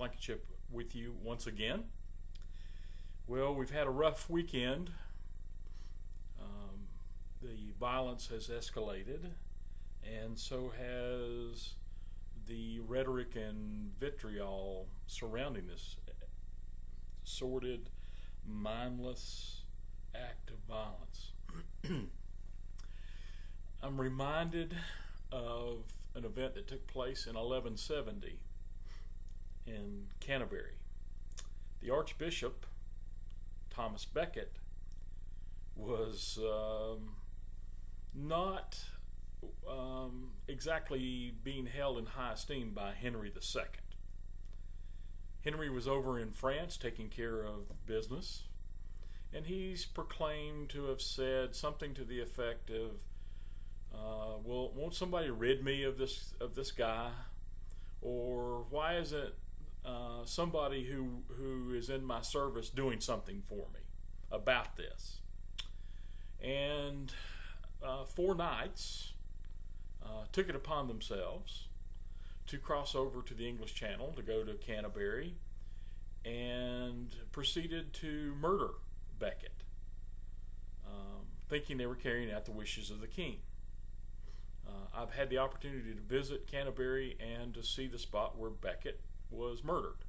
Blankenship with you once again. Well, we've had a rough weekend. The violence has escalated, and so has the rhetoric and vitriol surrounding this sordid, mindless act of violence. I'm reminded of an event that took place in 1170 in Canterbury. The Archbishop, Thomas Becket, was not exactly being held in high esteem by Henry II. Henry was over in France taking care of business, and he's proclaimed to have said something to the effect of, well, won't somebody rid me of this guy? Or why isn't somebody who is in my service doing something for me about this? And 4 knights took it upon themselves to cross over to the English Channel to go to Canterbury and proceeded to murder Becket, thinking they were carrying out the wishes of the king. I've had the opportunity to visit Canterbury and to see the spot where Becket was murdered.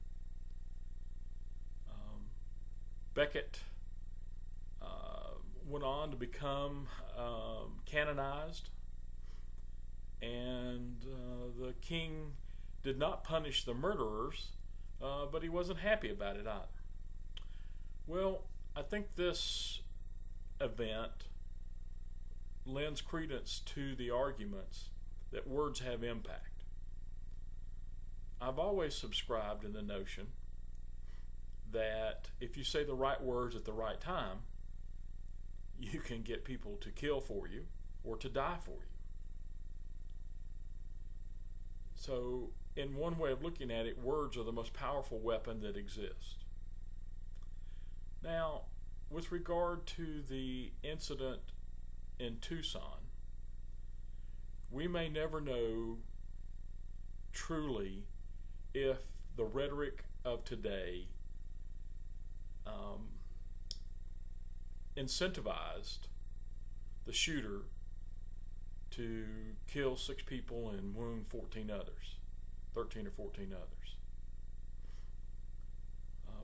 Becket went on to become canonized, and the king did not punish the murderers, but he wasn't happy about it either. Well, I think this event lends credence to the arguments that words have impact. I've always subscribed in the notion that if you say the right words at the right time, you can get people to kill for you or to die for you. So, in one way of looking at it, words are the most powerful weapon that exists. Now, with regard to the incident in Tucson, we may never know truly if the rhetoric of today incentivized the shooter to kill 6 people and wound 13 or 14 others.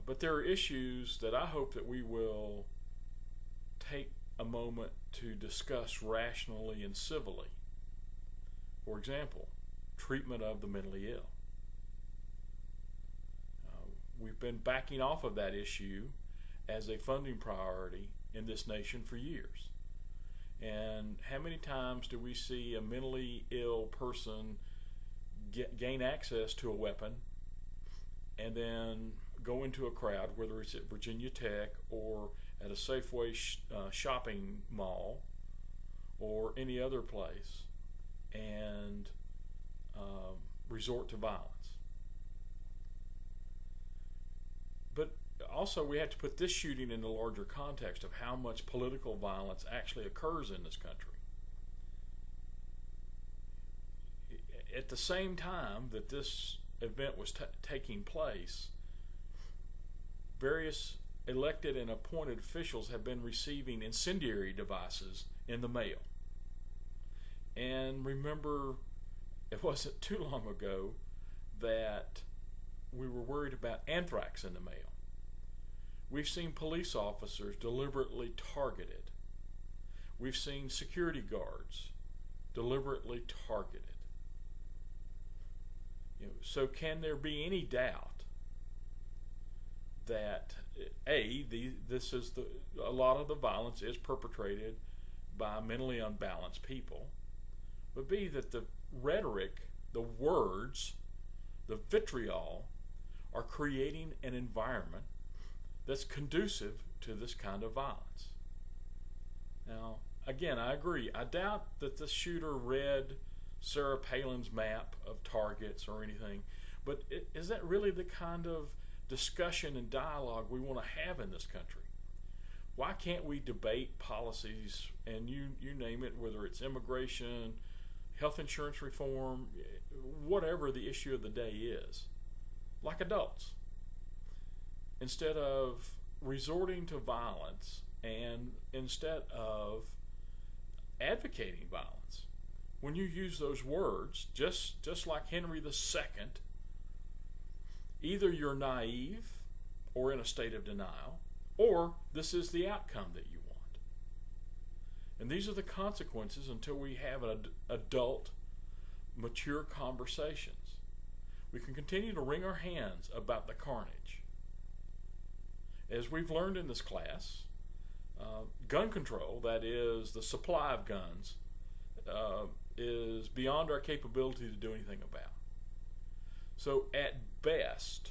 But there are issues that I hope that we will take a moment to discuss rationally and civilly. For example, treatment of the mentally ill. We've been backing off of that issue as a funding priority in this nation for years. And how many times do we see a mentally ill person gain access to a weapon and then go into a crowd, whether it's at Virginia Tech or at a Safeway shopping mall or any other place, and resort to violence? But also, we have to put this shooting in the larger context of how much political violence actually occurs in this country. At the same time that this event was taking place, various elected and appointed officials have been receiving incendiary devices in the mail. And remember, it wasn't too long ago that we were worried about anthrax in the mail. We've seen police officers deliberately targeted. We've seen security guards deliberately targeted. So can there be any doubt that A, a lot of the violence is perpetrated by mentally unbalanced people, but B, that the rhetoric, the words, the vitriol are creating an environment that's conducive to this kind of violence? Now, again, I agree. I doubt that the shooter read Sarah Palin's map of targets or anything, but is that really the kind of discussion and dialogue we want to have in this country? Why can't we debate policies, and you name it, whether it's immigration, health insurance reform, whatever the issue of the day is? like adults, instead of resorting to violence and instead of advocating violence. When you use those words, just like Henry II, either you're naive or in a state of denial, or this is the outcome that you want. And these are the consequences until we have an adult, mature conversations. We can continue to wring our hands about the carnage. As we've learned in this class, gun control, that is the supply of guns, is beyond our capability to do anything about. So at best,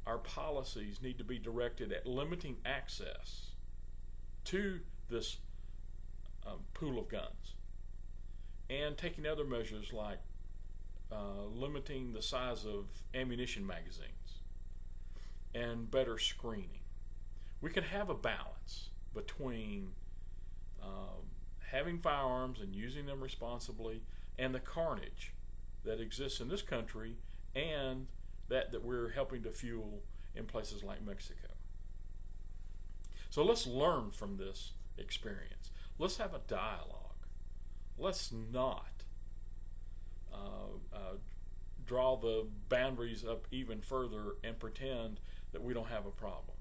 our policies need to be directed at limiting access to this pool of guns and taking other measures like limiting the size of ammunition magazines and better screening. We can have a balance between having firearms and using them responsibly and the carnage that exists in this country and that we're helping to fuel in places like Mexico. So let's learn from this experience. Let's have a dialogue. Let's not draw the boundaries up even further and pretend that we don't have a problem.